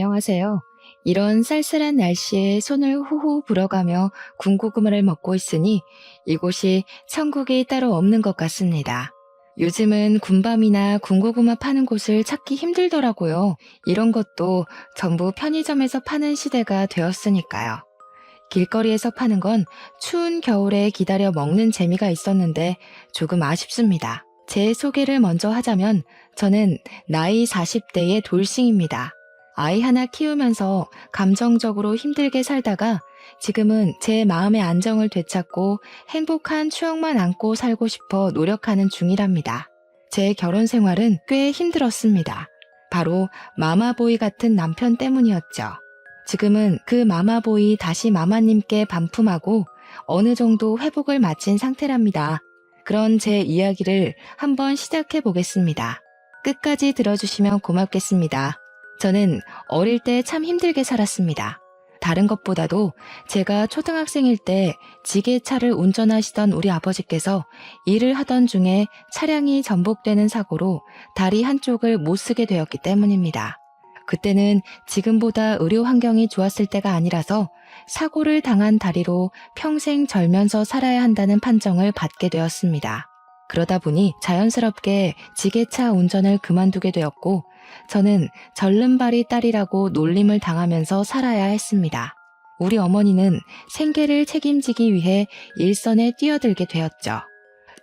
안녕하세요. 이런 쌀쌀한 날씨에 손을 후후 불어가며 군고구마를 먹고 있으니 이곳이 천국이 따로 없는 것 같습니다. 요즘은 군밤이나 군고구마 파는 곳을 찾기 힘들더라고요. 이런 것도 전부 편의점에서 파는 시대가 되었으니까요. 길거리에서 파는 건 추운 겨울에 기다려 먹는 재미가 있었는데 조금 아쉽습니다. 제 소개를 먼저 하자면 저는 나이 40대의 돌싱입니다. 아이 하나 키우면서 감정적으로 힘들게 살다가 지금은 제 마음의 안정을 되찾고 행복한 추억만 안고 살고 싶어 노력하는 중이랍니다. 제 결혼 생활은 꽤 힘들었습니다. 바로 마마보이 같은 남편 때문이었죠. 지금은 그 마마보이 다시 마마님께 반품하고 어느 정도 회복을 마친 상태랍니다. 그런 제 이야기를 한번 시작해 보겠습니다. 끝까지 들어주시면 고맙겠습니다. 저는 어릴 때 참 힘들게 살았습니다. 다른 것보다도 제가 초등학생일 때 지게차를 운전하시던 우리 아버지께서 일을 하던 중에 차량이 전복되는 사고로 다리 한쪽을 못 쓰게 되었기 때문입니다. 그때는 지금보다 의료 환경이 좋았을 때가 아니라서 사고를 당한 다리로 평생 절면서 살아야 한다는 판정을 받게 되었습니다. 그러다 보니 자연스럽게 지게차 운전을 그만두게 되었고 저는 절름발이 딸이라고 놀림을 당하면서 살아야 했습니다. 우리 어머니는 생계를 책임지기 위해 일선에 뛰어들게 되었죠.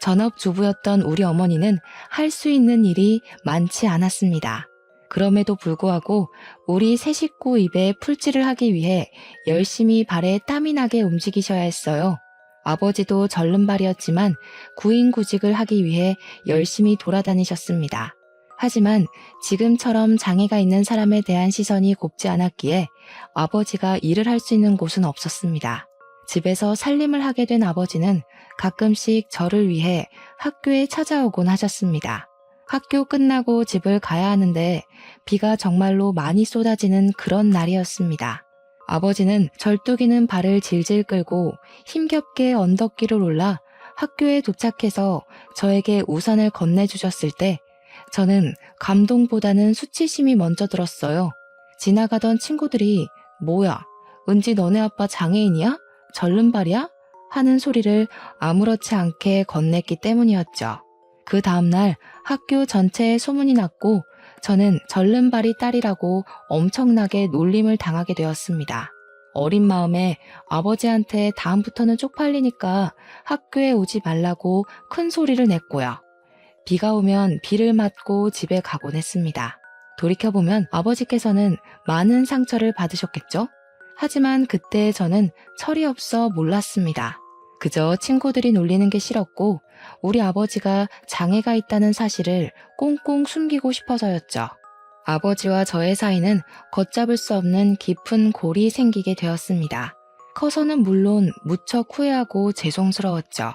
전업주부였던 우리 어머니는 할 수 있는 일이 많지 않았습니다. 그럼에도 불구하고 우리 세 식구 입에 풀칠을 하기 위해 열심히 발에 땀이 나게 움직이셔야 했어요. 아버지도 절름발이었지만 구인구직을 하기 위해 열심히 돌아다니셨습니다. 하지만 지금처럼 장애가 있는 사람에 대한 시선이 곱지 않았기에 아버지가 일을 할 수 있는 곳은 없었습니다. 집에서 살림을 하게 된 아버지는 가끔씩 저를 위해 학교에 찾아오곤 하셨습니다. 학교 끝나고 집을 가야 하는데 비가 정말로 많이 쏟아지는 그런 날이었습니다. 아버지는 절뚝이는 발을 질질 끌고 힘겹게 언덕길을 올라 학교에 도착해서 저에게 우산을 건네주셨을 때 저는 감동보다는 수치심이 먼저 들었어요. 지나가던 친구들이 뭐야, 은지 너네 아빠 장애인이야? 절름발이야? 하는 소리를 아무렇지 않게 건넸기 때문이었죠. 그 다음날 학교 전체에 소문이 났고 저는 절름발이 딸이라고 엄청나게 놀림을 당하게 되었습니다. 어린 마음에 아버지한테 다음부터는 쪽팔리니까 학교에 오지 말라고 큰 소리를 냈고요. 비가 오면 비를 맞고 집에 가곤 했습니다. 돌이켜보면 아버지께서는 많은 상처를 받으셨겠죠? 하지만 그때 저는 철이 없어 몰랐습니다. 그저 친구들이 놀리는 게 싫었고 우리 아버지가 장애가 있다는 사실을 꽁꽁 숨기고 싶어서였죠. 아버지와 저의 사이는 걷잡을 수 없는 깊은 골이 생기게 되었습니다. 커서는 물론 무척 후회하고 죄송스러웠죠.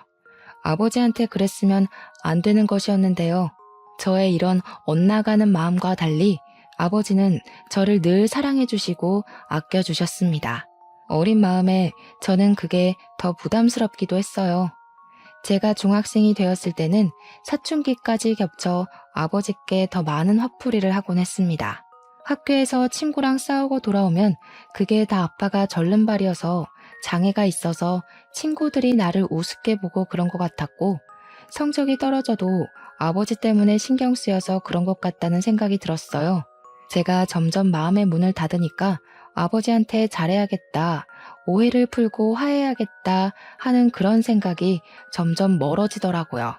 아버지한테 그랬으면 안 되는 것이었는데요. 저의 이런 엇나가는 마음과 달리 아버지는 저를 늘 사랑해 주시고 아껴 주셨습니다. 어린 마음에 저는 그게 더 부담스럽기도 했어요. 제가 중학생이 되었을 때는 사춘기까지 겹쳐 아버지께 더 많은 화풀이를 하곤 했습니다. 학교에서 친구랑 싸우고 돌아오면 그게 다 아빠가 절름발이어서 장애가 있어서 친구들이 나를 우습게 보고 그런 것 같았고 성적이 떨어져도 아버지 때문에 신경 쓰여서 그런 것 같다는 생각이 들었어요. 제가 점점 마음의 문을 닫으니까 아버지한테 잘해야겠다, 오해를 풀고 화해해야겠다 하는 그런 생각이 점점 멀어지더라고요.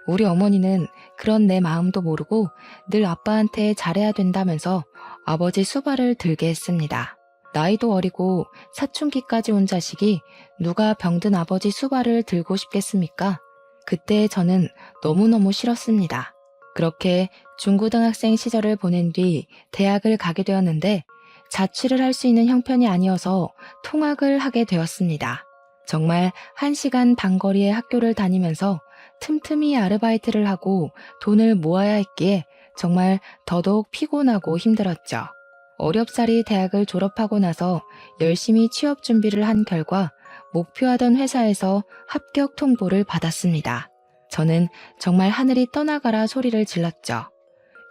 우리 어머니는 그런 내 마음도 모르고 늘 아빠한테 잘해야 된다면서 아버지 수발을 들게 했습니다. 나이도 어리고 사춘기까지 온 자식이 누가 병든 아버지 수발을 들고 싶겠습니까? 그때 저는 너무너무 싫었습니다. 그렇게 중고등학생 시절을 보낸 뒤 대학을 가게 되었는데 자취를 할 수 있는 형편이 아니어서 통학을 하게 되었습니다. 정말 1시간 반 거리의 학교를 다니면서 틈틈이 아르바이트를 하고 돈을 모아야 했기에 정말 더더욱 피곤하고 힘들었죠. 어렵사리 대학을 졸업하고 나서 열심히 취업 준비를 한 결과 목표하던 회사에서 합격 통보를 받았습니다. 저는 정말 하늘이 떠나가라 소리를 질렀죠.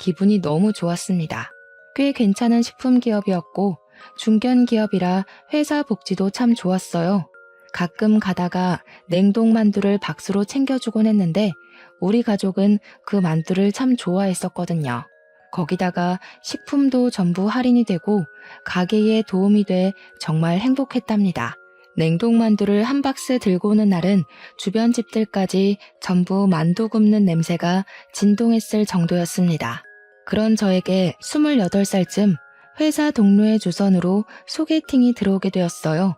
기분이 너무 좋았습니다. 꽤 괜찮은 식품 기업이었고 중견 기업이라 회사 복지도 참 좋았어요. 가끔 가다가 냉동 만두를 박스로 챙겨주곤 했는데 우리 가족은 그 만두를 참 좋아했었거든요. 거기다가 식품도 전부 할인이 되고 가게에 도움이 돼 정말 행복했답니다. 냉동 만두를 한 박스 들고 오는 날은 주변 집들까지 전부 만두 굽는 냄새가 진동했을 정도였습니다. 그런 저에게 28살쯤 회사 동료의 주선으로 소개팅이 들어오게 되었어요.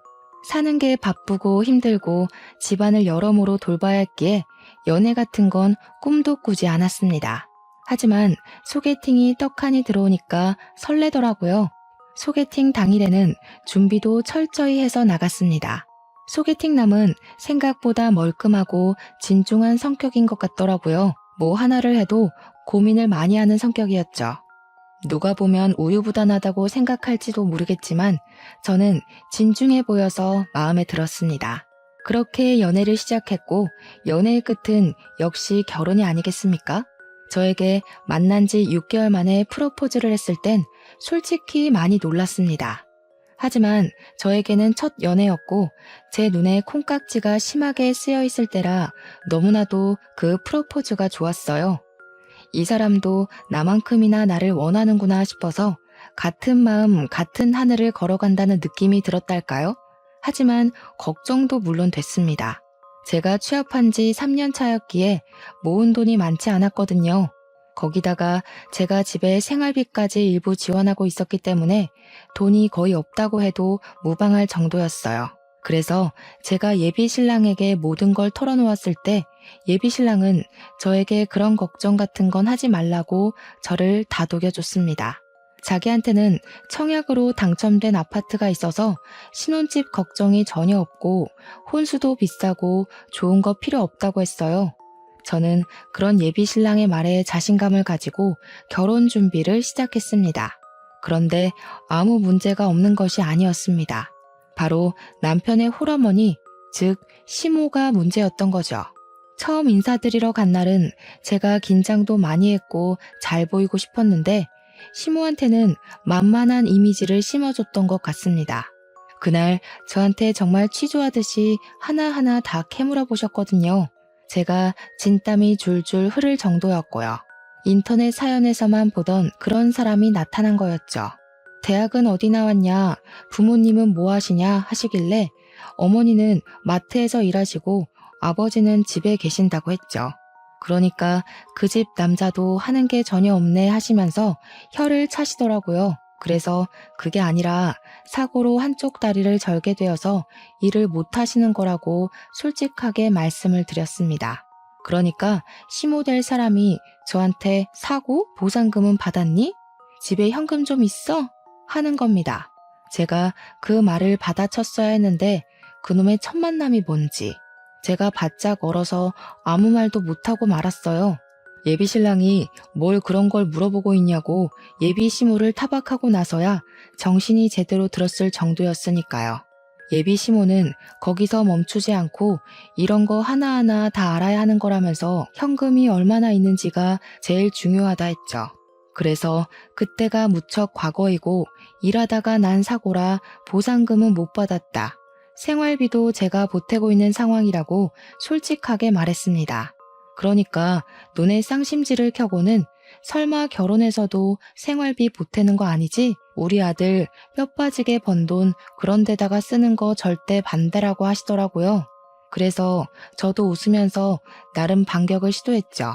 사는 게 바쁘고 힘들고 집안을 여러모로 돌봐야 했기에 연애 같은 건 꿈도 꾸지 않았습니다. 하지만 소개팅이 떡하니 들어오니까 설레더라고요. 소개팅 당일에는 준비도 철저히 해서 나갔습니다. 소개팅남은 생각보다 멀끔하고 진중한 성격인 것 같더라고요. 뭐 하나를 해도 고민을 많이 하는 성격이었죠. 누가 보면 우유부단하다고 생각할지도 모르겠지만 저는 진중해 보여서 마음에 들었습니다. 그렇게 연애를 시작했고 연애의 끝은 역시 결혼이 아니겠습니까? 저에게 만난 지 6개월 만에 프로포즈를 했을 땐 솔직히 많이 놀랐습니다. 하지만 저에게는 첫 연애였고 제 눈에 콩깍지가 심하게 쓰여 있을 때라 너무나도 그 프로포즈가 좋았어요. 이 사람도 나만큼이나 나를 원하는구나 싶어서 같은 마음, 같은 하늘을 걸어간다는 느낌이 들었달까요? 하지만 걱정도 물론 됐습니다. 제가 취업한 지 3년 차였기에 모은 돈이 많지 않았거든요. 거기다가 제가 집에 생활비까지 일부 지원하고 있었기 때문에 돈이 거의 없다고 해도 무방할 정도였어요. 그래서 제가 예비 신랑에게 모든 걸 털어놓았을 때 예비 신랑은 저에게 그런 걱정 같은 건 하지 말라고 저를 다독여줬습니다. 자기한테는 청약으로 당첨된 아파트가 있어서 신혼집 걱정이 전혀 없고 혼수도 비싸고 좋은 거 필요 없다고 했어요. 저는 그런 예비 신랑의 말에 자신감을 가지고 결혼 준비를 시작했습니다. 그런데 아무 문제가 없는 것이 아니었습니다. 바로 남편의 홀어머니, 즉 시모가 문제였던 거죠. 처음 인사드리러 간 날은 제가 긴장도 많이 했고 잘 보이고 싶었는데 시모한테는 만만한 이미지를 심어줬던 것 같습니다. 그날 저한테 정말 취조하듯이 하나하나 다 캐물어 보셨거든요. 제가 진땀이 줄줄 흐를 정도였고요. 인터넷 사연에서만 보던 그런 사람이 나타난 거였죠. 대학은 어디 나왔냐, 부모님은 뭐 하시냐 하시길래 어머니는 마트에서 일하시고 아버지는 집에 계신다고 했죠. 그러니까 그 집 남자도 하는 게 전혀 없네 하시면서 혀를 차시더라고요. 그래서 그게 아니라 사고로 한쪽 다리를 절게 되어서 일을 못 하시는 거라고 솔직하게 말씀을 드렸습니다. 그러니까 시모될 사람이 저한테 사고 보상금은 받았니? 집에 현금 좀 있어? 하는 겁니다. 제가 그 말을 받아쳤어야 했는데 그놈의 첫 만남이 뭔지 제가 바짝 얼어서 아무 말도 못하고 말았어요. 예비 신랑이 뭘 그런 걸 물어보고 있냐고 예비 시모를 타박하고 나서야 정신이 제대로 들었을 정도였으니까요. 예비 시모는 거기서 멈추지 않고 이런 거 하나하나 다 알아야 하는 거라면서 현금이 얼마나 있는지가 제일 중요하다 했죠. 그래서 그때가 무척 과거이고 일하다가 난 사고라 보상금은 못 받았다. 생활비도 제가 보태고 있는 상황이라고 솔직하게 말했습니다. 그러니까 눈에 쌍심지를 켜고는 설마 결혼해서도 생활비 보태는 거 아니지? 우리 아들 뼈 빠지게 번 돈 그런 데다가 쓰는 거 절대 반대라고 하시더라고요. 그래서 저도 웃으면서 나름 반격을 시도했죠.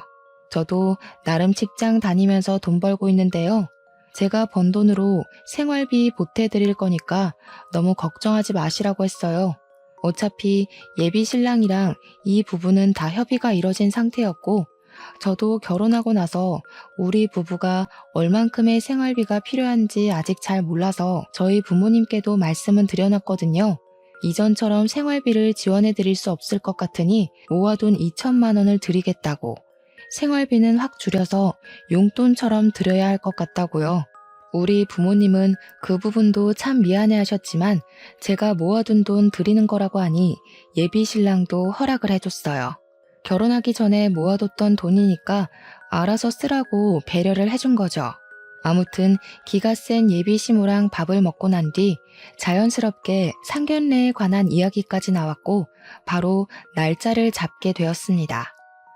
저도 나름 직장 다니면서 돈 벌고 있는데요. 제가 번 돈으로 생활비 보태드릴 거니까 너무 걱정하지 마시라고 했어요. 어차피 예비 신랑이랑 이 부부는 다 협의가 이뤄진 상태였고 저도 결혼하고 나서 우리 부부가 얼만큼의 생활비가 필요한지 아직 잘 몰라서 저희 부모님께도 말씀은 드려놨거든요. 이전처럼 생활비를 지원해 드릴 수 없을 것 같으니 모아둔 2천만 원을 드리겠다고. 생활비는 확 줄여서 용돈처럼 드려야 할 것 같다고요. 우리 부모님은 그 부분도 참 미안해 하셨지만 제가 모아둔 돈 드리는 거라고 하니 예비 신랑도 허락을 해줬어요. 결혼하기 전에 모아뒀던 돈이니까 알아서 쓰라고 배려를 해준 거죠. 아무튼 기가 센 예비 시모랑 밥을 먹고 난 뒤 자연스럽게 상견례에 관한 이야기까지 나왔고 바로 날짜를 잡게 되었습니다.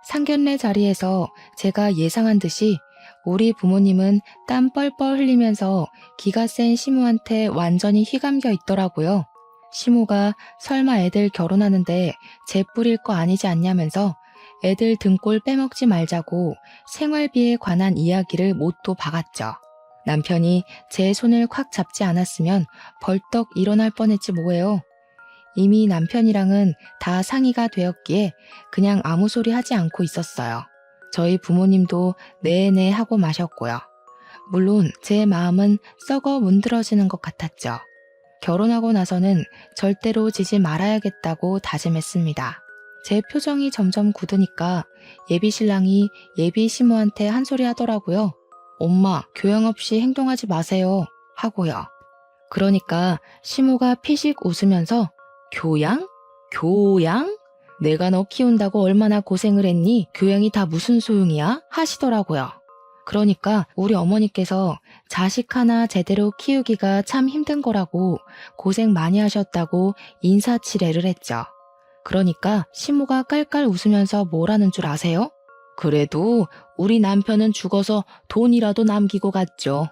상견례 자리에서 제가 예상한 듯이 우리 부모님은 땀 뻘뻘 흘리면서 기가 센 시모한테 완전히 휘감겨 있더라고요. 시모가 설마 애들 결혼하는데 재 뿌릴 거 아니지 않냐면서 애들 등골 빼먹지 말자고 생활비에 관한 이야기를 못도 박았죠. 남편이 제 손을 콱 잡지 않았으면 벌떡 일어날 뻔했지 뭐예요. 이미 남편이랑은 다 상의가 되었기에 그냥 아무 소리 하지 않고 있었어요. 저희 부모님도 네네 하고 마셨고요. 물론 제 마음은 썩어 문드러지는 것 같았죠. 결혼하고 나서는 절대로 지지 말아야겠다고 다짐했습니다. 제 표정이 점점 굳으니까 예비 신랑이 예비 시모한테 한 소리 하더라고요. 엄마, 교양 없이 행동하지 마세요. 하고요. 그러니까 시모가 피식 웃으면서 교양? 교양? 내가 너 키운다고 얼마나 고생을 했니? 교양이 다 무슨 소용이야? 하시더라고요. 그러니까 우리 어머니께서 자식 하나 제대로 키우기가 참 힘든 거라고 고생 많이 하셨다고 인사치레를 했죠. 그러니까 시모가 깔깔 웃으면서 뭐라는 줄 아세요? 그래도 우리 남편은 죽어서 돈이라도 남기고 갔죠.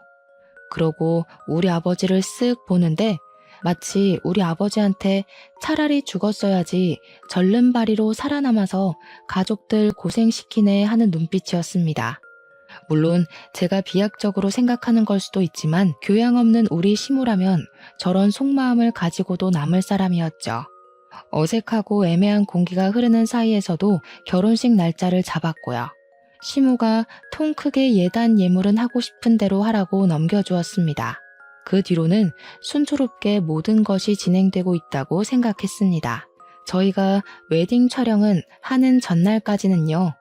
그러고 우리 아버지를 쓱 보는데 마치 우리 아버지한테 차라리 죽었어야지 절름발이로 살아남아서 가족들 고생시키네 하는 눈빛이었습니다. 물론 제가 비약적으로 생각하는 걸 수도 있지만 교양 없는 우리 시모라면 저런 속마음을 가지고도 남을 사람이었죠. 어색하고 애매한 공기가 흐르는 사이에서도 결혼식 날짜를 잡았고요. 시모가 통 크게 예단 예물은 하고 싶은 대로 하라고 넘겨주었습니다. 그 뒤로는 순조롭게 모든 것이 진행되고 있다고 생각했습니다. 저희가 웨딩 촬영은 하는 전날까지는요.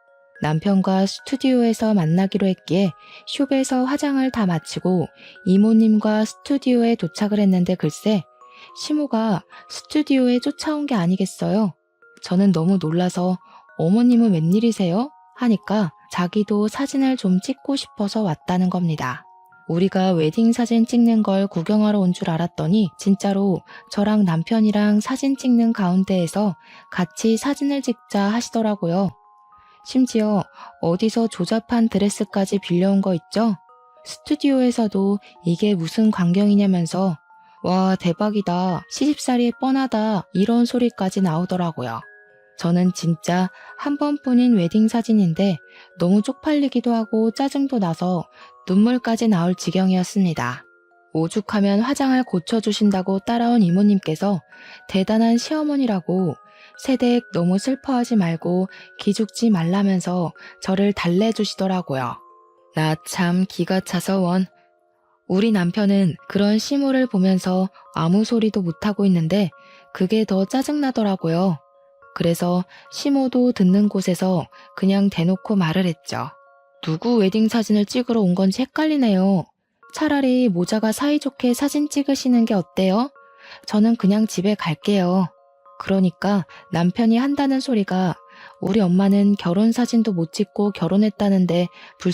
남편과 스튜디오에서 만나기로 했기에 숍에서 화장을 다 마치고 이모님과 스튜디오에 도착을 했는데 글쎄 시모가 스튜디오에 쫓아온 게 아니겠어요. 저는 너무 놀라서 어머님은 웬일이세요? 하니까 자기도 사진을 좀 찍고 싶어서 왔다는 겁니다. 우리가 웨딩 사진 찍는 걸 구경하러 온 줄 알았더니 진짜로 저랑 남편이랑 사진 찍는 가운데에서 같이 사진을 찍자 하시더라고요. 심지어 어디서 조잡한 드레스까지 빌려온 거 있죠? 스튜디오에서도 이게 무슨 광경이냐면서 와 대박이다, 시집살이 뻔하다 이런 소리까지 나오더라고요. 저는 진짜 한 번뿐인 웨딩 사진인데 너무 쪽팔리기도 하고 짜증도 나서 눈물까지 나올 지경이었습니다. 오죽하면 화장을 고쳐주신다고 따라온 이모님께서 대단한 시어머니라고 세댁 너무 슬퍼하지 말고 기죽지 말라면서 저를 달래주시더라고요. 나 참 기가 차서 원. 우리 남편은 그런 시모를 보면서 아무 소리도 못하고 있는데 그게 더 짜증나더라고요. 그래서 시모도 듣는 곳에서 그냥 대놓고 말을 했죠. 누구 웨딩 사진을 찍으러 온 건지 헷갈리네요. 차라리 모자가 사이좋게 사진 찍으시는 게 어때요? 저는 그냥 집에 갈게요. 그러니까 남편이 한다는 소리가 우리 엄마는 결혼 사진도 못 찍고 결혼했다는데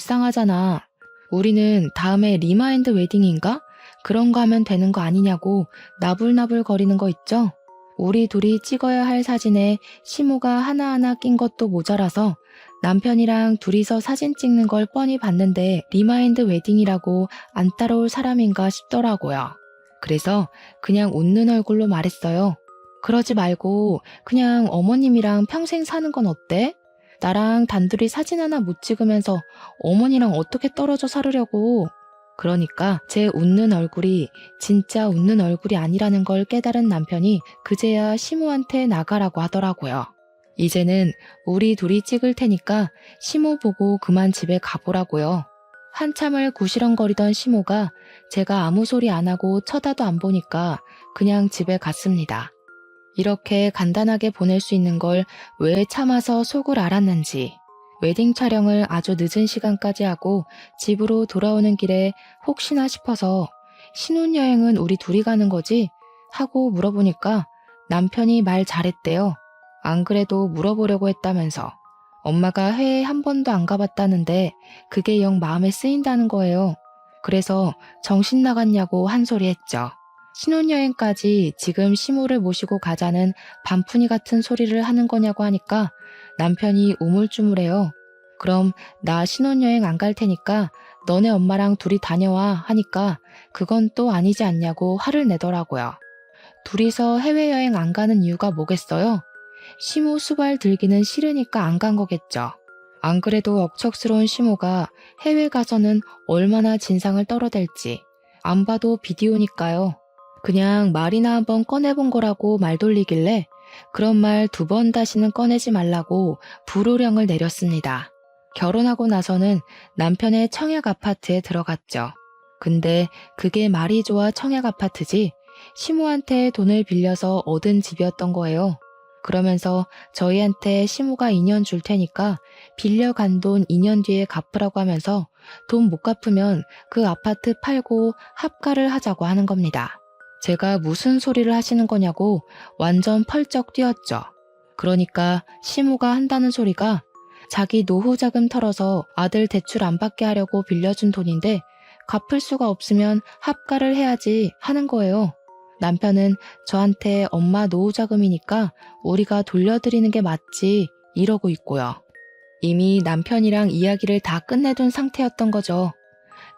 불쌍하잖아. 우리는 다음에 리마인드 웨딩인가? 그런 거 하면 되는 거 아니냐고 나불나불 거리는 거 있죠? 우리 둘이 찍어야 할 사진에 시모가 하나하나 낀 것도 모자라서 남편이랑 둘이서 사진 찍는 걸 뻔히 봤는데 리마인드 웨딩이라고 안 따라올 사람인가 싶더라고요. 그래서 그냥 웃는 얼굴로 말했어요. 그러지 말고 그냥 어머님이랑 평생 사는 건 어때? 나랑 단둘이 사진 하나 못 찍으면서 어머니랑 어떻게 떨어져 살으려고. 그러니까 제 웃는 얼굴이 진짜 웃는 얼굴이 아니라는 걸 깨달은 남편이 그제야 시모한테 나가라고 하더라고요. 이제는 우리 둘이 찍을 테니까 시모 보고 그만 집에 가보라고요. 한참을 구시렁거리던 시모가 제가 아무 소리 안 하고 쳐다도 안 보니까 그냥 집에 갔습니다. 이렇게 간단하게 보낼 수 있는 걸 왜 참아서 속을 알았는지. 웨딩 촬영을 아주 늦은 시간까지 하고 집으로 돌아오는 길에 혹시나 싶어서 신혼여행은 우리 둘이 가는 거지? 하고 물어보니까 남편이 말 잘했대요. 안 그래도 물어보려고 했다면서. 엄마가 해외에 한 번도 안 가봤다는데 그게 영 마음에 쓰인다는 거예요. 그래서 정신 나갔냐고 한 소리 했죠. 신혼여행까지 지금 시모를 모시고 가자는 반푼이 같은 소리를 하는 거냐고 하니까 남편이 우물쭈물해요. 그럼 나 신혼여행 안 갈 테니까 너네 엄마랑 둘이 다녀와 하니까 그건 또 아니지 않냐고 화를 내더라고요. 둘이서 해외여행 안 가는 이유가 뭐겠어요? 시모 수발 들기는 싫으니까 안 간 거겠죠. 안 그래도 억척스러운 시모가 해외 가서는 얼마나 진상을 떨어댈지 안 봐도 비디오니까요. 그냥 말이나 한번 꺼내본 거라고 말 돌리길래 그런 말 2번 다시는 꺼내지 말라고 불호령을 내렸습니다. 결혼하고 나서는 남편의 청약 아파트에 들어갔죠. 근데 그게 말이 좋아 청약 아파트지 시모한테 돈을 빌려서 얻은 집이었던 거예요. 그러면서 저희한테 시모가 2년 줄 테니까 빌려간 돈 2년 뒤에 갚으라고 하면서 돈 못 갚으면 그 아파트 팔고 합가를 하자고 하는 겁니다. 제가 무슨 소리를 하시는 거냐고 완전 펄쩍 뛰었죠. 그러니까 시모가 한다는 소리가 자기 노후 자금 털어서 아들 대출 안 받게 하려고 빌려준 돈인데 갚을 수가 없으면 합가를 해야지 하는 거예요. 남편은 저한테 엄마 노후 자금이니까 우리가 돌려드리는 게 맞지 이러고 있고요. 이미 남편이랑 이야기를 다 끝내둔 상태였던 거죠.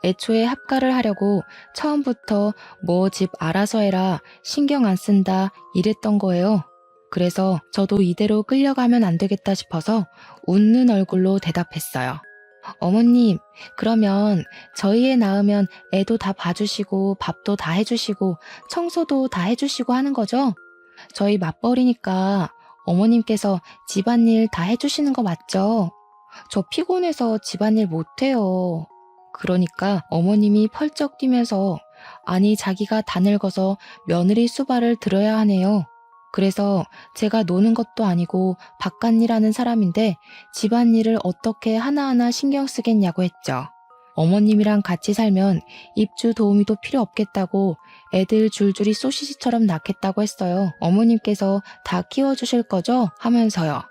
애초에 합가를 하려고 처음부터 뭐 집 알아서 해라 신경 안 쓴다 이랬던 거예요. 그래서 저도 이대로 끌려가면 안 되겠다 싶어서 웃는 얼굴로 대답했어요. 어머님, 그러면 저희 애 낳으면 애도 다 봐주시고 밥도 다 해주시고 청소도 다 해주시고 하는 거죠? 저희 맞벌이니까 어머님께서 집안일 다 해주시는 거 맞죠? 저 피곤해서 집안일 못해요. 그러니까 어머님이 펄쩍 뛰면서 아니 자기가 다 늙어서 며느리 수발을 들어야 하네요. 그래서 제가 노는 것도 아니고 바깥일 하는 사람인데 집안일을 어떻게 하나하나 신경 쓰겠냐고 했죠. 어머님이랑 같이 살면 입주 도우미도 필요 없겠다고 애들 줄줄이 소시지처럼 낳겠다고 했어요. 어머님께서 다 키워주실 거죠? 하면서요.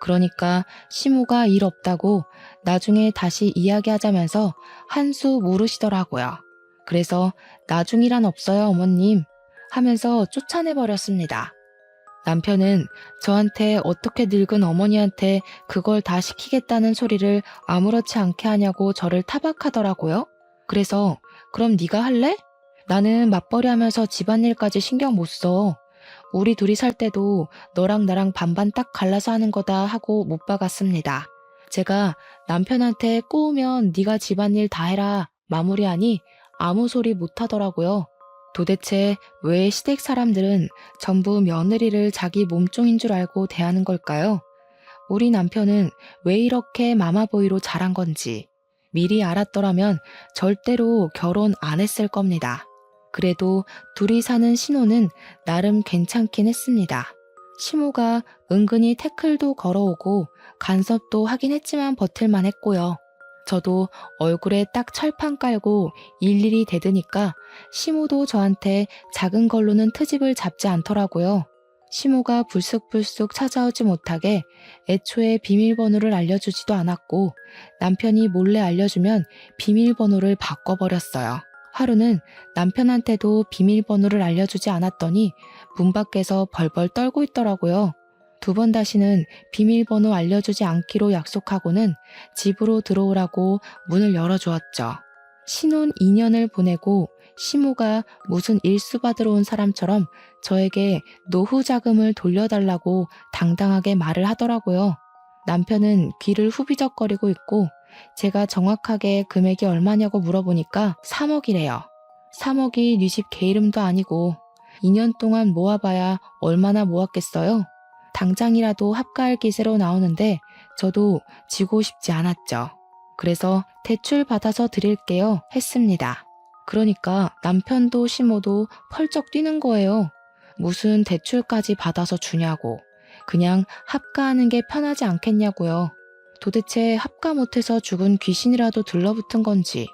그러니까 시모가 일 없다고 나중에 다시 이야기하자면서 한 수 물으시더라고요. 그래서 나중이란 없어요 어머님 하면서 쫓아내버렸습니다. 남편은 저한테 어떻게 늙은 어머니한테 그걸 다 시키겠다는 소리를 아무렇지 않게 하냐고 저를 타박하더라고요. 그래서 그럼 네가 할래? 나는 맞벌이 하면서 집안일까지 신경 못 써. 우리 둘이 살 때도 너랑 나랑 반반 딱 갈라서 하는 거다 하고 못 박았습니다. 제가 남편한테 꼬우면 네가 집안일 다 해라 마무리하니 아무 소리 못 하더라고요. 도대체 왜 시댁 사람들은 전부 며느리를 자기 몸종인 줄 알고 대하는 걸까요? 우리 남편은 왜 이렇게 마마보이로 자란 건지 미리 알았더라면 절대로 결혼 안 했을 겁니다. 그래도 둘이 사는 신호는 나름 괜찮긴 했습니다. 시모가 은근히 태클도 걸어오고 간섭도 하긴 했지만 버틸만 했고요. 저도 얼굴에 딱 철판 깔고 일일이 대드니까 시모도 저한테 작은 걸로는 트집을 잡지 않더라고요. 시모가 불쑥불쑥 찾아오지 못하게 애초에 비밀번호를 알려주지도 않았고 남편이 몰래 알려주면 비밀번호를 바꿔버렸어요. 하루는 남편한테도 비밀번호를 알려주지 않았더니 문 밖에서 벌벌 떨고 있더라고요. 2번 다시는 비밀번호 알려주지 않기로 약속하고는 집으로 들어오라고 문을 열어주었죠. 신혼 2년을 보내고 시모가 무슨 일수 받으러 온 사람처럼 저에게 노후 자금을 돌려달라고 당당하게 말을 하더라고요. 남편은 귀를 후비적거리고 있고 제가 정확하게 금액이 얼마냐고 물어보니까 3억이래요. 3억이 네 집 개 이름도 아니고 2년 동안 모아봐야 얼마나 모았겠어요? 당장이라도 합가할 기세로 나오는데 저도 지고 싶지 않았죠. 그래서 대출 받아서 드릴게요 했습니다. 그러니까 남편도 시모도 펄쩍 뛰는 거예요. 무슨 대출까지 받아서 주냐고. 그냥 합가하는 게 편하지 않겠냐고요. 도대체 합가 못해서 죽은 귀신이라도 들러붙은 건지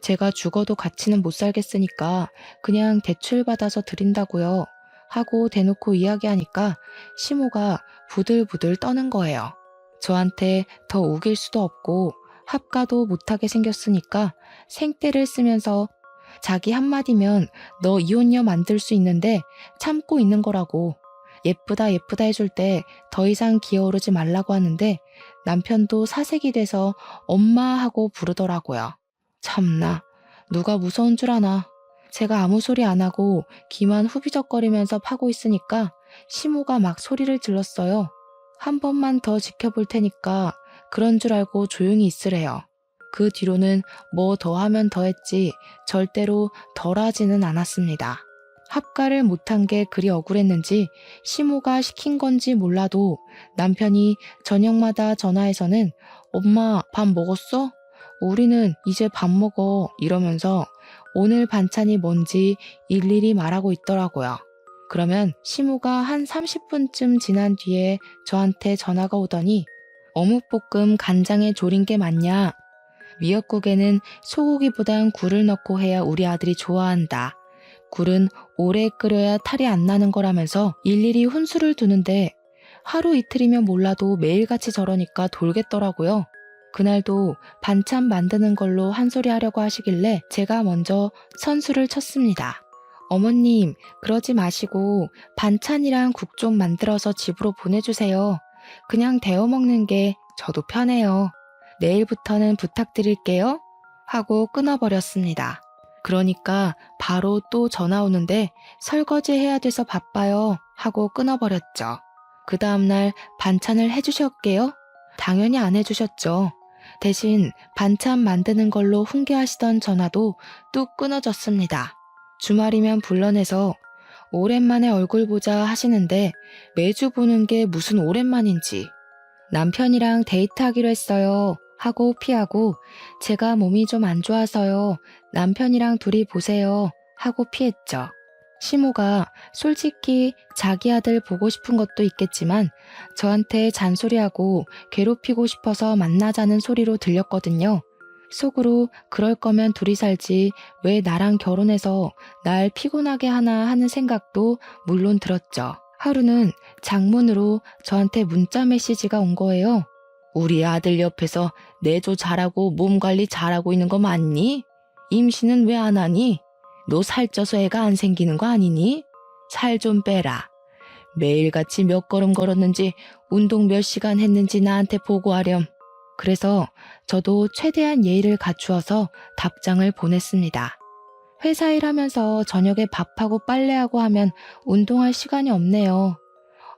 제가 죽어도 같이는 못 살겠으니까 그냥 대출 받아서 드린다고요. 하고 대놓고 이야기하니까 시모가 부들부들 떠는 거예요. 저한테 더 우길 수도 없고 합가도 못하게 생겼으니까 생떼를 쓰면서 자기 한마디면 너 이혼녀 만들 수 있는데 참고 있는 거라고. 예쁘다 예쁘다 해줄 때 더 이상 기어오르지 말라고 하는데 남편도 사색이 돼서 엄마 하고 부르더라고요. 참나, 누가 무서운 줄 아나. 제가 아무 소리 안 하고 귀만 후비적거리면서 파고 있으니까 시모가 막 소리를 질렀어요. 한 번만 더 지켜볼 테니까 그런 줄 알고 조용히 있으래요. 그 뒤로는 뭐 더 하면 더 했지 절대로 덜 하지는 않았습니다. 합가를 못한 게 그리 억울했는지 시모가 시킨 건지 몰라도 남편이 저녁마다 전화해서는 엄마 밥 먹었어? 우리는 이제 밥 먹어 이러면서 오늘 반찬이 뭔지 일일이 말하고 있더라고요. 그러면 시모가 한 30분쯤 지난 뒤에 저한테 전화가 오더니 어묵볶음 간장에 졸인 게 맞냐? 미역국에는 소고기보단 굴을 넣고 해야 우리 아들이 좋아한다. 굴은 오래 끓여야 탈이 안 나는 거라면서 일일이 훈수를 두는데 하루 이틀이면 몰라도 매일같이 저러니까 돌겠더라고요. 그날도 반찬 만드는 걸로 한 소리 하려고 하시길래 제가 먼저 선수를 쳤습니다. 어머님, 그러지 마시고 반찬이랑 국 좀 만들어서 집으로 보내주세요. 그냥 데워 먹는 게 저도 편해요. 내일부터는 부탁드릴게요. 하고 끊어버렸습니다. 그러니까 바로 또 전화 오는데 설거지 해야 돼서 바빠요. 하고 끊어버렸죠. 그 다음날 반찬을 해주셨게요? 당연히 안 해주셨죠. 대신 반찬 만드는 걸로 훈계하시던 전화도 뚝 끊어졌습니다. 주말이면 불러내서 오랜만에 얼굴 보자 하시는데 매주 보는 게 무슨 오랜만인지. 남편이랑 데이트하기로 했어요. 하고 피하고 제가 몸이 좀 안 좋아서요. 남편이랑 둘이 보세요. 하고 피했죠. 시모가 솔직히 자기 아들 보고 싶은 것도 있겠지만 저한테 잔소리하고 괴롭히고 싶어서 만나자는 소리로 들렸거든요. 속으로 그럴 거면 둘이 살지 왜 나랑 결혼해서 날 피곤하게 하나 하는 생각도 물론 들었죠. 하루는 장문으로 저한테 문자 메시지가 온 거예요. 우리 아들 옆에서 내조 잘하고 몸 관리 잘하고 있는 거 맞니? 임신은 왜 안 하니? 너 살쪄서 애가 안 생기는 거 아니니? 살 좀 빼라. 매일같이 몇 걸음 걸었는지 운동 몇 시간 했는지 나한테 보고하렴. 그래서 저도 최대한 예의를 갖추어서 답장을 보냈습니다. 회사 일하면서 저녁에 밥하고 빨래하고 하면 운동할 시간이 없네요.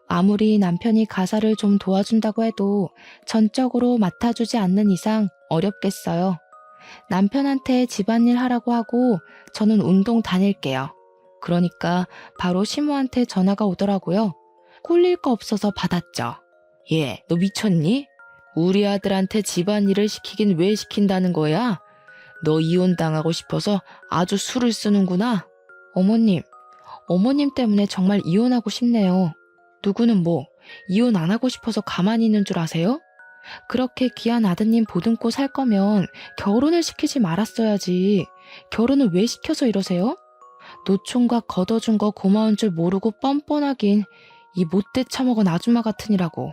아무리 남편이 가사를 좀 도와준다고 해도 전적으로 맡아주지 않는 이상 어렵겠어요. 남편한테 집안일 하라고 하고 저는 운동 다닐게요. 그러니까 바로 시모한테 전화가 오더라고요. 꼴릴 거 없어서 받았죠. 얘, 너 미쳤니? 우리 아들한테 집안일을 시키긴 왜 시킨다는 거야? 너 이혼당하고 싶어서 아주 수를 쓰는구나. 어머님 때문에 정말 이혼하고 싶네요. 누구는 뭐 이혼 안 하고 싶어서 가만히 있는 줄 아세요? 그렇게 귀한 아드님 보듬고 살 거면 결혼을 시키지 말았어야지. 결혼을 왜 시켜서 이러세요? 노총각 걷어준 거 고마운 줄 모르고 뻔뻔하긴 이 못돼 처먹은 아줌마 같으니라고.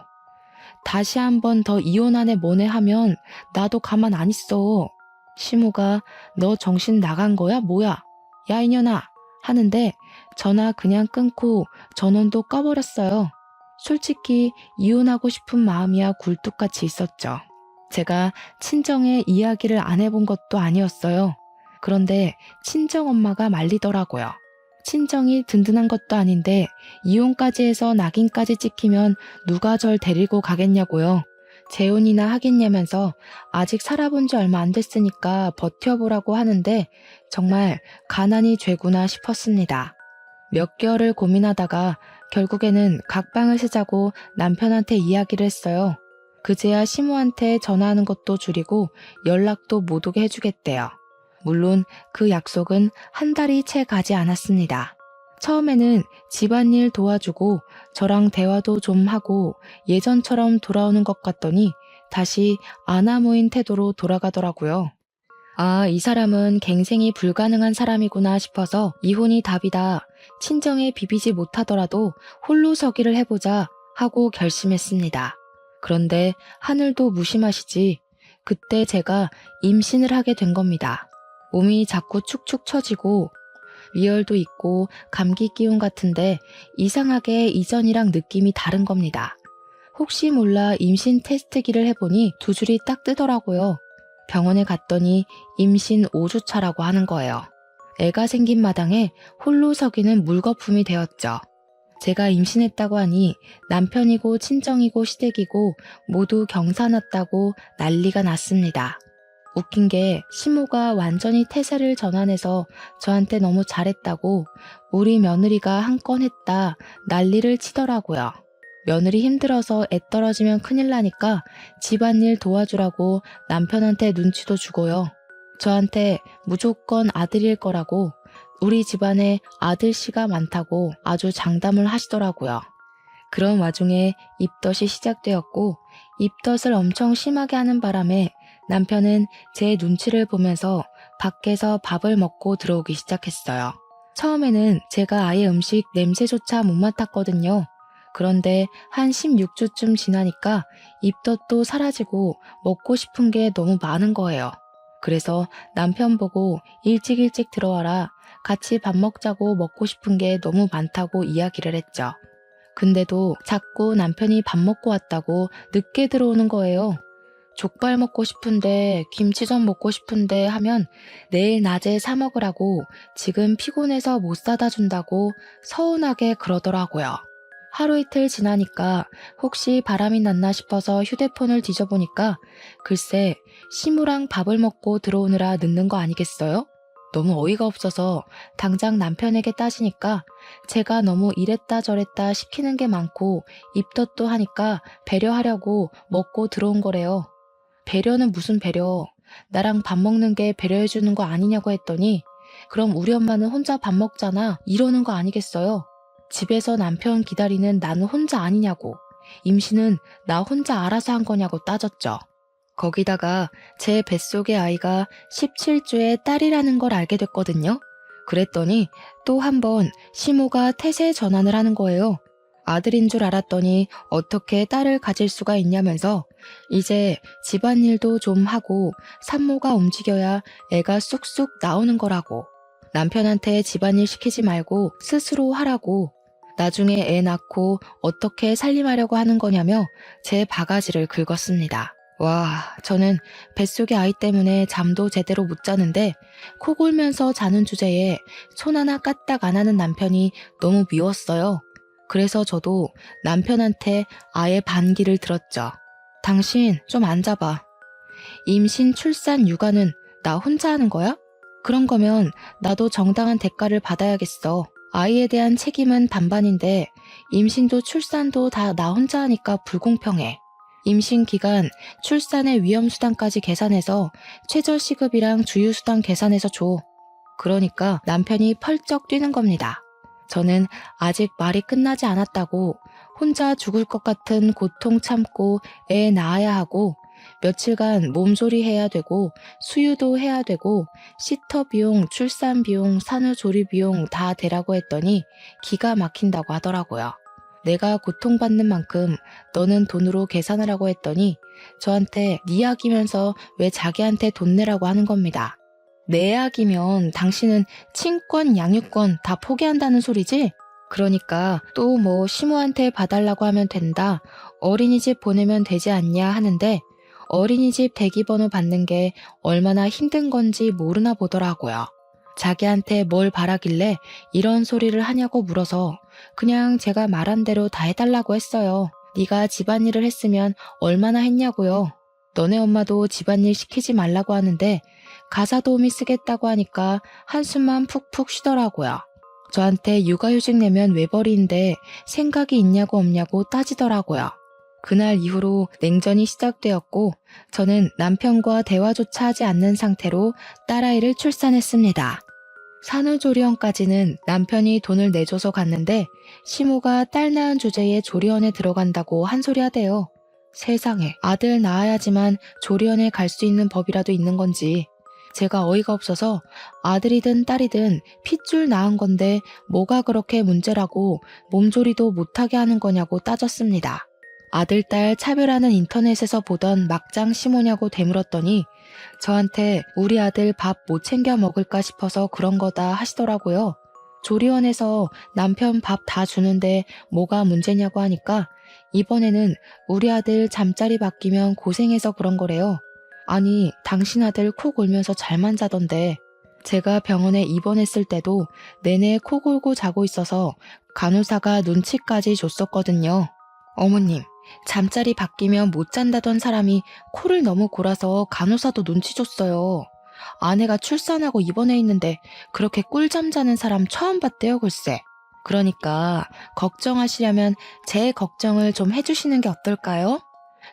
다시 한 번 더 이혼하네 뭐네 하면 나도 가만 안 있어. 시모가 너 정신 나간 거야 뭐야? 야 이년아 하는데 전화 그냥 끊고 전원도 꺼버렸어요. 솔직히 이혼하고 싶은 마음이야 굴뚝같이 있었죠. 제가 친정에 이야기를 안 해본 것도 아니었어요. 그런데 친정엄마가 말리더라고요. 친정이 든든한 것도 아닌데 이혼까지 해서 낙인까지 찍히면 누가 절 데리고 가겠냐고요. 재혼이나 하겠냐면서 아직 살아본 지 얼마 안 됐으니까 버텨보라고 하는데 정말 가난이 죄구나 싶었습니다. 몇 개월을 고민하다가 결국에는 각방을 쓰자고 남편한테 이야기를 했어요. 그제야 시모한테 전화하는 것도 줄이고 연락도 못 오게 해주겠대요. 물론 그 약속은 한 달이 채 가지 않았습니다. 처음에는 집안일 도와주고 저랑 대화도 좀 하고 예전처럼 돌아오는 것 같더니 다시 아나무인 태도로 돌아가더라고요. 아, 이 사람은 갱생이 불가능한 사람이구나 싶어서 이혼이 답이다. 친정에 비비지 못하더라도 홀로 서기를 해보자 하고 결심했습니다. 그런데 하늘도 무심하시지. 그때 제가 임신을 하게 된 겁니다. 몸이 자꾸 축축 처지고 위열도 있고 감기 기운 같은데 이상하게 이전이랑 느낌이 다른 겁니다. 혹시 몰라 임신 테스트기를 해보니 두 줄이 딱 뜨더라고요. 병원에 갔더니 임신 5주 차라고 하는 거예요. 애가 생긴 마당에 홀로 서기는 물거품이 되었죠. 제가 임신했다고 하니 남편이고 친정이고 시댁이고 모두 경사났다고 난리가 났습니다. 웃긴 게 시모가 완전히 태세를 전환해서 저한테 너무 잘했다고 우리 며느리가 한 건 했다 난리를 치더라고요. 며느리 힘들어서 애 떨어지면 큰일 나니까 집안일 도와주라고 남편한테 눈치도 주고요. 저한테 무조건 아들일 거라고 우리 집안에 아들씨가 많다고 아주 장담을 하시더라고요. 그런 와중에 입덧이 시작되었고 입덧을 엄청 심하게 하는 바람에 남편은 제 눈치를 보면서 밖에서 밥을 먹고 들어오기 시작했어요. 처음에는 제가 아예 음식 냄새조차 못 맡았거든요. 그런데 한 16주쯤 지나니까 입덧도 사라지고 먹고 싶은 게 너무 많은 거예요. 그래서 남편 보고 일찍 들어와라. 같이 밥 먹자고 먹고 싶은 게 너무 많다고 이야기를 했죠. 근데도 자꾸 남편이 밥 먹고 왔다고 늦게 들어오는 거예요. 족발 먹고 싶은데 김치전 먹고 싶은데 하면 내일 낮에 사 먹으라고 지금 피곤해서 못 사다 준다고 서운하게 그러더라고요. 하루 이틀 지나니까 혹시 바람이 났나 싶어서 휴대폰을 뒤져보니까 글쎄 시무랑 밥을 먹고 들어오느라 늦는 거 아니겠어요? 너무 어이가 없어서 당장 남편에게 따지니까 제가 너무 이랬다 저랬다 시키는 게 많고 입덧도 하니까 배려하려고 먹고 들어온 거래요. 배려는 무슨 배려? 나랑 밥 먹는 게 배려해주는 거 아니냐고 했더니 그럼 우리 엄마는 혼자 밥 먹잖아 이러는 거 아니겠어요? 집에서 남편 기다리는 나는 혼자 아니냐고, 임신은 나 혼자 알아서 한 거냐고 따졌죠. 거기다가 제 뱃속의 아이가 17주의 딸이라는 걸 알게 됐거든요. 그랬더니 또 한 번 시모가 태세 전환을 하는 거예요. 아들인 줄 알았더니 어떻게 딸을 가질 수가 있냐면서 이제 집안일도 좀 하고 산모가 움직여야 애가 쑥쑥 나오는 거라고. 남편한테 집안일 시키지 말고 스스로 하라고. 나중에 애 낳고 어떻게 살림하려고 하는 거냐며 제 바가지를 긁었습니다. 와, 저는 뱃속의 아이 때문에 잠도 제대로 못 자는데 코 골면서 자는 주제에 손 하나 까딱 안 하는 남편이 너무 미웠어요. 그래서 저도 남편한테 아예 반기를 들었죠. 당신 좀 앉아봐. 임신, 출산, 육아는 나 혼자 하는 거야? 그런 거면 나도 정당한 대가를 받아야겠어. 아이에 대한 책임은 반반인데 임신도 출산도 다 나 혼자 하니까 불공평해. 임신 기간, 출산의 위험수당까지 계산해서 최저시급이랑 주휴수당 계산해서 줘. 그러니까 남편이 펄쩍 뛰는 겁니다. 저는 아직 말이 끝나지 않았다고 혼자 죽을 것 같은 고통 참고 애 낳아야 하고 며칠간 몸조리 해야 되고 수유도 해야 되고 시터 비용, 출산 비용, 산후조리 비용 다 대라고 했더니 기가 막힌다고 하더라고요. 내가 고통받는 만큼 너는 돈으로 계산하라고 했더니 저한테 네 약이면서 왜 자기한테 돈 내라고 하는 겁니다. 내 약이면 당신은 친권, 양육권 다 포기한다는 소리지? 그러니까 또 뭐 시모한테 봐달라고 하면 된다. 어린이집 보내면 되지 않냐 하는데 어린이집 대기번호 받는 게 얼마나 힘든 건지 모르나 보더라고요. 자기한테 뭘 바라길래 이런 소리를 하냐고 물어서 그냥 제가 말한 대로 다 해달라고 했어요. 네가 집안일을 했으면 얼마나 했냐고요. 너네 엄마도 집안일 시키지 말라고 하는데 가사 도우미 쓰겠다고 하니까 한숨만 푹푹 쉬더라고요. 저한테 육아휴직 내면 외벌이인데 생각이 있냐고 없냐고 따지더라고요. 그날 이후로 냉전이 시작되었고 저는 남편과 대화조차 하지 않는 상태로 딸아이를 출산했습니다. 산후조리원까지는 남편이 돈을 내줘서 갔는데 시모가 딸 낳은 주제에 조리원에 들어간다고 한 소리 하대요. 세상에, 아들 낳아야지만 조리원에 갈 수 있는 법이라도 있는 건지. 제가 어이가 없어서 아들이든 딸이든 핏줄 낳은 건데 뭐가 그렇게 문제라고 몸조리도 못하게 하는 거냐고 따졌습니다. 아들, 딸 차별하는 인터넷에서 보던 막장 시모냐고 되물었더니 저한테 우리 아들 밥 못 챙겨 먹을까 싶어서 그런 거다 하시더라고요. 조리원에서 남편 밥 다 주는데 뭐가 문제냐고 하니까 이번에는 우리 아들 잠자리 바뀌면 고생해서 그런 거래요. 아니, 당신 아들 코 골면서 잘만 자던데. 제가 병원에 입원했을 때도 내내 코 골고 자고 있어서 간호사가 눈치까지 줬었거든요. 어머님, 잠자리 바뀌면 못 잔다던 사람이 코를 너무 골아서 간호사도 눈치 줬어요. 아내가 출산하고 입원해 있는데 그렇게 꿀잠 자는 사람 처음 봤대요, 글쎄. 그러니까 걱정하시려면 제 걱정을 좀 해주시는 게 어떨까요?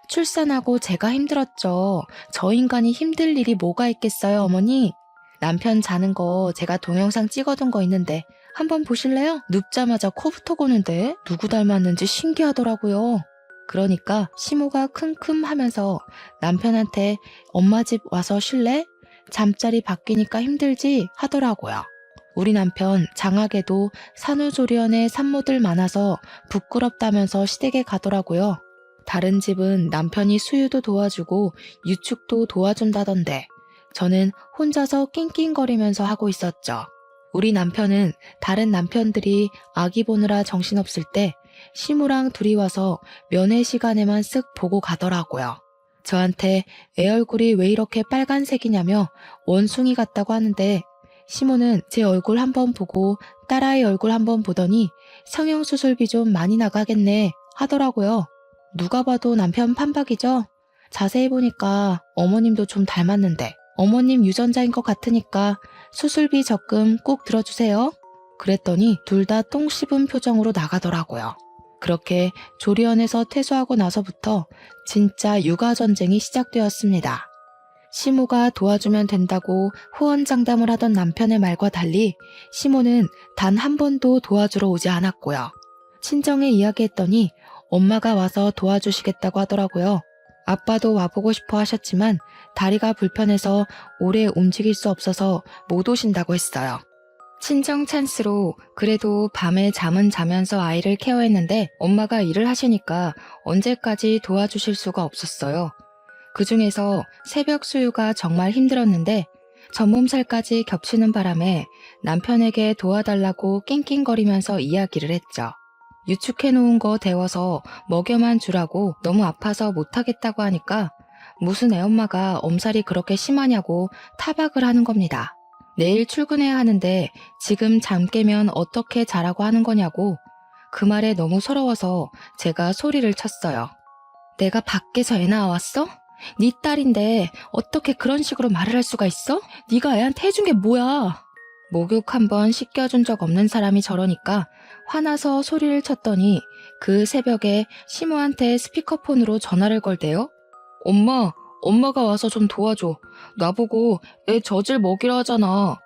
출산하고 제가 힘들었죠. 저 인간이 힘들 일이 뭐가 있겠어요, 어머니? 남편 자는 거 제가 동영상 찍어둔 거 있는데 한번 보실래요? 눕자마자 코부터 고는데 누구 닮았는지 신기하더라고요. 그러니까 시모가 킁킁 하면서 남편한테 엄마 집 와서 쉴래? 잠자리 바뀌니까 힘들지? 하더라고요. 우리 남편 장학에도 산후조리원에 산모들 많아서 부끄럽다면서 시댁에 가더라고요. 다른 집은 남편이 수유도 도와주고 유축도 도와준다던데 저는 혼자서 낑낑거리면서 하고 있었죠. 우리 남편은 다른 남편들이 아기 보느라 정신없을 때 시무랑 둘이 와서 면회 시간에만 쓱 보고 가더라고요. 저한테 애 얼굴이 왜 이렇게 빨간색이냐며 원숭이 같다고 하는데 시모는 제 얼굴 한번 보고 딸아이 얼굴 한번 보더니 성형수술비 좀 많이 나가겠네 하더라고요. 누가 봐도 남편 판박이죠? 자세히 보니까 어머님도 좀 닮았는데 어머님 유전자인 것 같으니까 수술비 적금 꼭 들어주세요. 그랬더니 둘 다 똥 씹은 표정으로 나가더라고요. 그렇게 조리원에서 퇴소하고 나서부터 진짜 육아전쟁이 시작되었습니다. 시모가 도와주면 된다고 호언장담을 하던 남편의 말과 달리 시모는 단 한 번도 도와주러 오지 않았고요. 친정에 이야기했더니 엄마가 와서 도와주시겠다고 하더라고요. 아빠도 와보고 싶어 하셨지만 다리가 불편해서 오래 움직일 수 없어서 못 오신다고 했어요. 친정 찬스로 그래도 밤에 잠은 자면서 아이를 케어했는데 엄마가 일을 하시니까 언제까지 도와주실 수가 없었어요. 그중에서 새벽 수유가 정말 힘들었는데 전몸살까지 겹치는 바람에 남편에게 도와달라고 낑낑거리면서 이야기를 했죠. 유축해놓은 거 데워서 먹여만 주라고 너무 아파서 못하겠다고 하니까 무슨 애엄마가 엄살이 그렇게 심하냐고 타박을 하는 겁니다. 내일 출근해야 하는데 지금 잠 깨면 어떻게 자라고 하는 거냐고 그 말에 너무 서러워서 제가 소리를 쳤어요. 내가 밖에서 애 낳아왔어? 네 딸인데 어떻게 그런 식으로 말을 할 수가 있어? 네가 애한테 해준 게 뭐야? 목욕 한번 씻겨준 적 없는 사람이 저러니까 화나서 소리를 쳤더니 그 새벽에 시모한테 스피커폰으로 전화를 걸대요. 엄마가 와서 좀 도와줘. 나보고 애 젖을 먹이라 하잖아.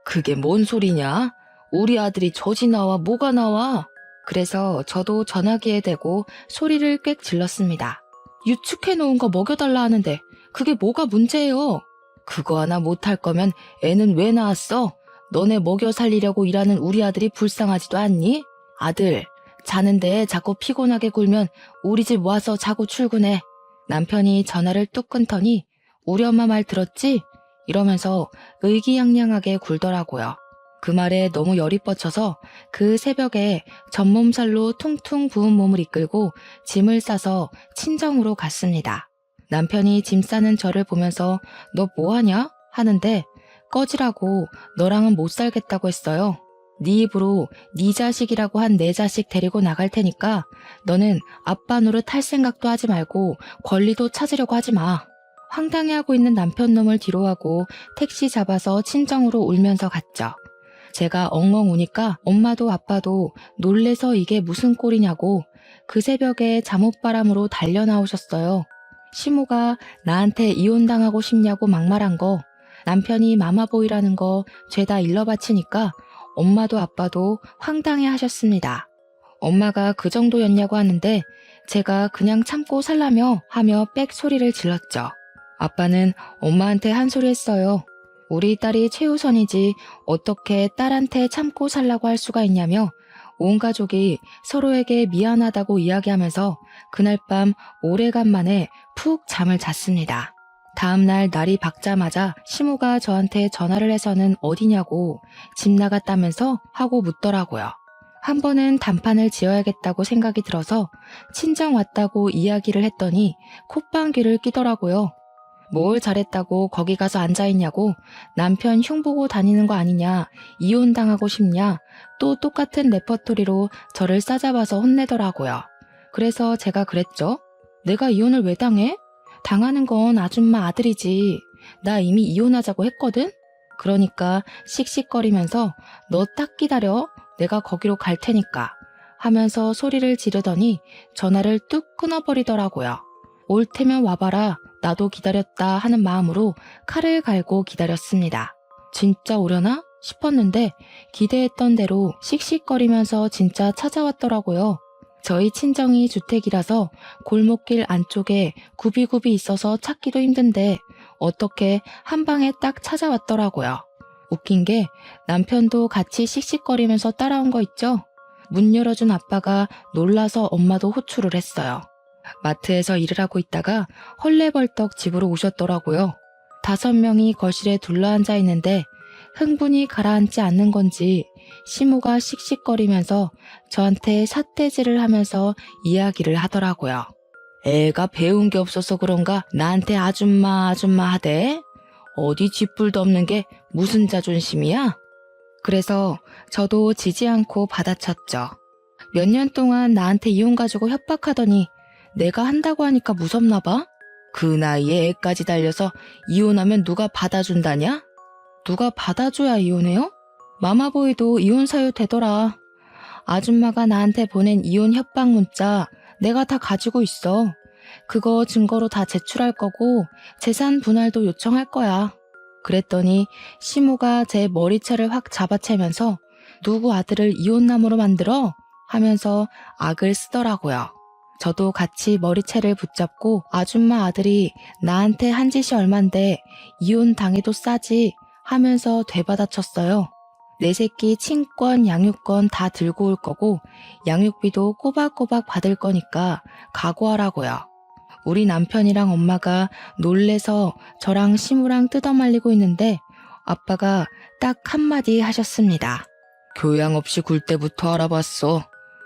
그게 뭔 소리냐? 우리 아들이 젖이 나와 뭐가 나와? 그래서 저도 전화기에 대고 소리를 꽥 질렀습니다. 유축해놓은 거 먹여달라 하는데 그게 뭐가 문제예요? 그거 하나 못할 거면 애는 왜 낳았어? 너네 먹여 살리려고 일하는 우리 아들이 불쌍하지도 않니? 아들, 자는데 자꾸 피곤하게 굴면 우리 집 와서 자고 출근해. 남편이 전화를 뚝 끊더니 우리 엄마 말 들었지? 이러면서 의기양양하게 굴더라고요. 그 말에 너무 열이 뻗쳐서 그 새벽에 전몸살로 퉁퉁 부은 몸을 이끌고 짐을 싸서 친정으로 갔습니다. 남편이 짐 싸는 저를 보면서 너 뭐하냐? 하는데 꺼지라고 너랑은 못 살겠다고 했어요. 네 입으로 네 자식이라고 한 내 자식 데리고 나갈 테니까 너는 아빠 노릇 할 생각도 하지 말고 권리도 찾으려고 하지 마. 황당해하고 있는 남편 놈을 뒤로하고 택시 잡아서 친정으로 울면서 갔죠. 제가 엉엉 우니까 엄마도 아빠도 놀래서 이게 무슨 꼴이냐고 그 새벽에 잠옷바람으로 달려 나오셨어요. 시모가 나한테 이혼당하고 싶냐고 막말한 거, 남편이 마마보이라는 거 죄다 일러바치니까 엄마도 아빠도 황당해 하셨습니다. 엄마가 그 정도였냐고 하는데 제가 그냥 참고 살라며 하며 빽 소리를 질렀죠. 아빠는 엄마한테 한 소리 했어요. 우리 딸이 최우선이지 어떻게 딸한테 참고 살라고 할 수가 있냐며 온 가족이 서로에게 미안하다고 이야기하면서 그날 밤 오래간만에 푹 잠을 잤습니다. 다음날 날이 밝자마자 시모가 저한테 전화를 해서는 어디냐고 집 나갔다면서 하고 묻더라고요. 한 번은 단판을 지어야겠다고 생각이 들어서 친정 왔다고 이야기를 했더니 콧방귀를 끼더라고요. 뭘 잘했다고 거기 가서 앉아있냐고, 남편 흉보고 다니는 거 아니냐, 이혼당하고 싶냐, 또 똑같은 레퍼토리로 저를 싸잡아서 혼내더라고요. 그래서 제가 그랬죠. 내가 이혼을 왜 당해? 당하는 건 아줌마 아들이지. 나 이미 이혼하자고 했거든? 그러니까 씩씩거리면서 너 딱 기다려. 내가 거기로 갈 테니까 하면서 소리를 지르더니 전화를 뚝 끊어버리더라고요. 올 테면 와봐라. 나도 기다렸다 하는 마음으로 칼을 갈고 기다렸습니다. 진짜 오려나 싶었는데 기대했던 대로 씩씩거리면서 진짜 찾아왔더라고요. 저희 친정이 주택이라서 골목길 안쪽에 굽이굽이 있어서 찾기도 힘든데 어떻게 한 방에 딱 찾아왔더라고요. 웃긴 게 남편도 같이 씩씩거리면서 따라온 거 있죠? 문 열어준 아빠가 놀라서 엄마도 호출을 했어요. 마트에서 일을 하고 있다가 헐레벌떡 집으로 오셨더라고요. 5명이 거실에 둘러앉아 있는데 흥분이 가라앉지 않는 건지 시모가 씩씩거리면서 저한테 삿대질을 하면서 이야기를 하더라고요. 애가 배운 게 없어서 그런가 나한테 아줌마 아줌마 하대? 어디 쥐뿔도 없는 게 무슨 자존심이야? 그래서 저도 지지 않고 받아쳤죠. 몇 년 동안 나한테 이혼 가지고 협박하더니 내가 한다고 하니까 무섭나 봐? 그 나이에 애까지 달려서 이혼하면 누가 받아준다냐? 누가 받아줘야 이혼해요? 마마보이도 이혼 사유 되더라. 아줌마가 나한테 보낸 이혼 협박 문자 내가 다 가지고 있어. 그거 증거로 다 제출할 거고 재산 분할도 요청할 거야. 그랬더니 시모가 제 머리채를 확 잡아채면서 누구 아들을 이혼남으로 만들어? 하면서 악을 쓰더라고요. 저도 같이 머리채를 붙잡고 아줌마 아들이 나한테 한 짓이 얼만데 이혼 당해도 싸지 하면서 되받아쳤어요. 내 새끼 친권, 양육권 다 들고 올 거고 양육비도 꼬박꼬박 받을 거니까 각오하라고요. 우리 남편이랑 엄마가 놀래서 저랑 시무랑 뜯어말리고 있는데 아빠가 딱 한마디 하셨습니다. 교양 없이 굴 때부터 알아봤어.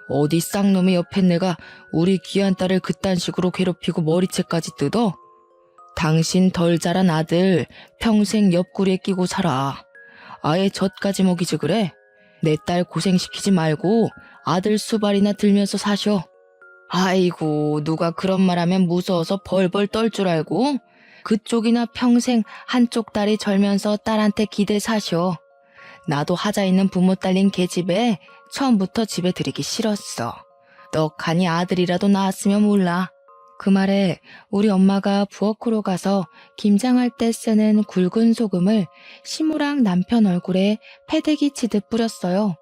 어디 쌍놈의 옆에 내가 우리 귀한 딸을 그딴 식으로 괴롭히고 머리채까지 뜯어? 당신 덜 자란 아들 평생 옆구리에 끼고 살아. 아예 젖까지 먹이지 그래? 내 딸 고생시키지 말고 아들 수발이나 들면서 사셔. 아이고 누가 그런 말하면 무서워서 벌벌 떨 줄 알고? 그쪽이나 평생 한쪽 다리 절면서 딸한테 기대 사셔. 나도 하자 있는 부모 딸린 계집애 처음부터 집에 들이기 싫었어. 떡하니 아들이라도 낳았으면 몰라. 그 말에 우리 엄마가 부엌으로 가서 김장할 때 쓰는 굵은 소금을 시무랑 남편 얼굴에 패대기 치듯 뿌렸어요.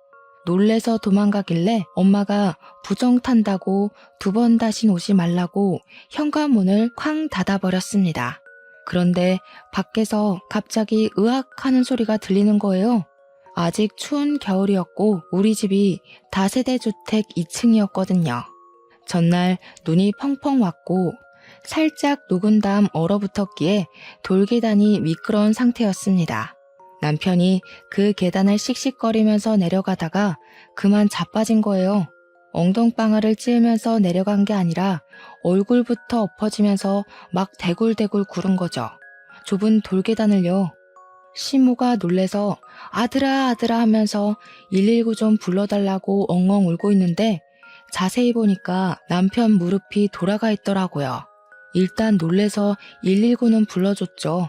놀래서 도망가길래 엄마가 부정 탄다고 2번 다신 오지 말라고 현관문을 쾅 닫아버렸습니다. 그런데 밖에서 갑자기 으악 하는 소리가 들리는 거예요. 아직 추운 겨울이었고 우리 집이 다세대 주택 2층이었거든요. 전날 눈이 펑펑 왔고 살짝 녹은 다음 얼어붙었기에 돌계단이 미끄러운 상태였습니다. 남편이 그 계단을 씩씩거리면서 내려가다가 그만 자빠진 거예요. 엉덩방아를 찌으면서 내려간 게 아니라 얼굴부터 엎어지면서 막 대굴대굴 구른 거죠. 좁은 돌계단을요. 시모가 놀래서 아들아 아들아 하면서 119 좀 불러달라고 엉엉 울고 있는데 자세히 보니까 남편 무릎이 돌아가 있더라고요. 일단 놀래서 119는 불러줬죠.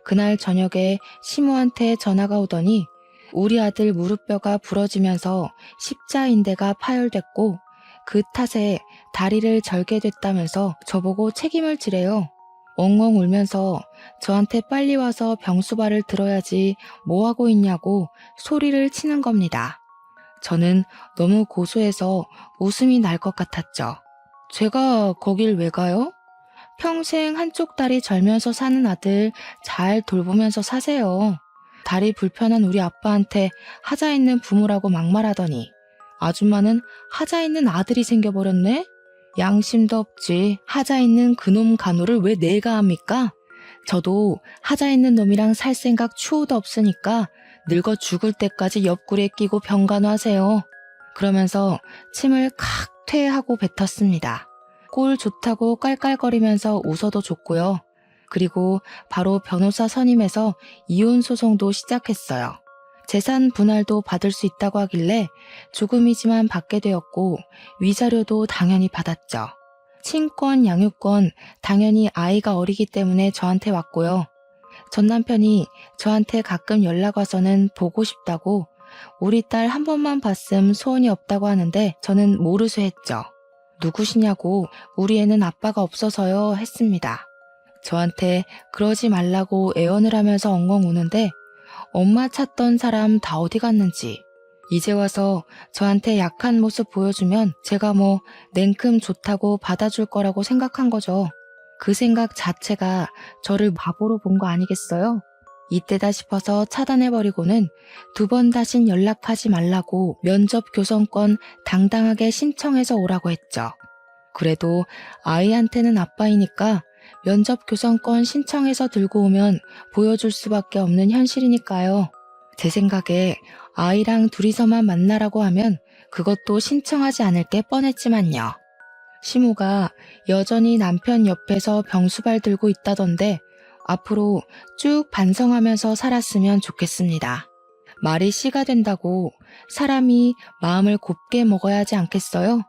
그날 저녁에 시모한테 전화가 오더니 우리 아들 무릎뼈가 부러지면서 십자인대가 파열됐고 그 탓에 다리를 절게 됐다면서 저보고 책임을 지래요. 엉엉 울면서 저한테 빨리 와서 병수발을 들어야지 뭐하고 있냐고 소리를 치는 겁니다. 저는 너무 고소해서 웃음이 날 것 같았죠. 제가 거길 왜 가요? 평생 한쪽 다리 절면서 사는 아들 잘 돌보면서 사세요. 다리 불편한 우리 아빠한테 하자 있는 부모라고 막말하더니 아줌마는 하자 있는 아들이 생겨버렸네? 양심도 없지. 하자 있는 그놈 간호를 왜 내가 합니까? 저도 하자 있는 놈이랑 살 생각 추호도 없으니까 늙어 죽을 때까지 옆구리에 끼고 병간호하세요. 그러면서 침을 칵 퇴하고 뱉었습니다. 꼴 좋다고 깔깔거리면서 웃어도 좋고요. 그리고 바로 변호사 선임해서 이혼 소송도 시작했어요. 재산 분할도 받을 수 있다고 하길래 조금이지만 받게 되었고 위자료도 당연히 받았죠. 친권, 양육권 당연히 아이가 어리기 때문에 저한테 왔고요. 전 남편이 저한테 가끔 연락 와서는 보고 싶다고 우리 딸 한 번만 봤음 소원이 없다고 하는데 저는 모르쇠했죠. 누구시냐고 우리 애는 아빠가 없어서요 했습니다. 저한테 그러지 말라고 애원을 하면서 엉엉 우는데 엄마 찾던 사람 다 어디 갔는지 이제 와서 저한테 약한 모습 보여주면 제가 뭐 냉큼 좋다고 받아줄 거라고 생각한 거죠. 그 생각 자체가 저를 바보로 본 거 아니겠어요? 이때다 싶어서 차단해버리고는 2번 다신 연락하지 말라고 면접 교섭권 당당하게 신청해서 오라고 했죠. 그래도 아이한테는 아빠이니까 면접 교섭권 신청해서 들고 오면 보여줄 수밖에 없는 현실이니까요. 제 생각에 아이랑 둘이서만 만나라고 하면 그것도 신청하지 않을 게 뻔했지만요. 시모가 여전히 남편 옆에서 병수발 들고 있다던데 앞으로 쭉 반성하면서 살았으면 좋겠습니다. 말이 씨가 된다고 사람이 마음을 곱게 먹어야 하지 않겠어요?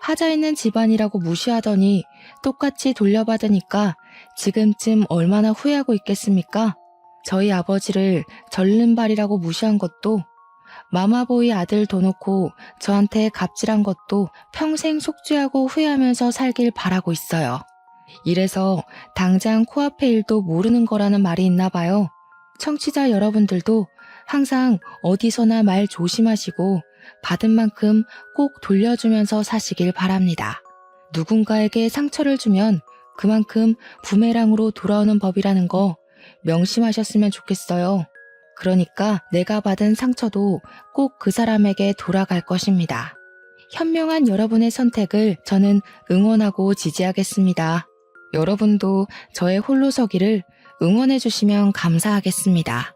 하자 있는 집안이라고 무시하더니 똑같이 돌려받으니까 지금쯤 얼마나 후회하고 있겠습니까? 저희 아버지를 절름발이라고 무시한 것도 마마보이 아들 둬 놓고 저한테 갑질한 것도 평생 속죄하고 후회하면서 살길 바라고 있어요. 이래서 당장 코앞의 일도 모르는 거라는 말이 있나 봐요. 청취자 여러분들도 항상 어디서나 말 조심하시고 받은 만큼 꼭 돌려주면서 사시길 바랍니다. 누군가에게 상처를 주면 그만큼 부메랑으로 돌아오는 법이라는 거 명심하셨으면 좋겠어요. 그러니까 내가 받은 상처도 꼭 그 사람에게 돌아갈 것입니다. 현명한 여러분의 선택을 저는 응원하고 지지하겠습니다. 여러분도 저의 홀로서기를 응원해 주시면 감사하겠습니다.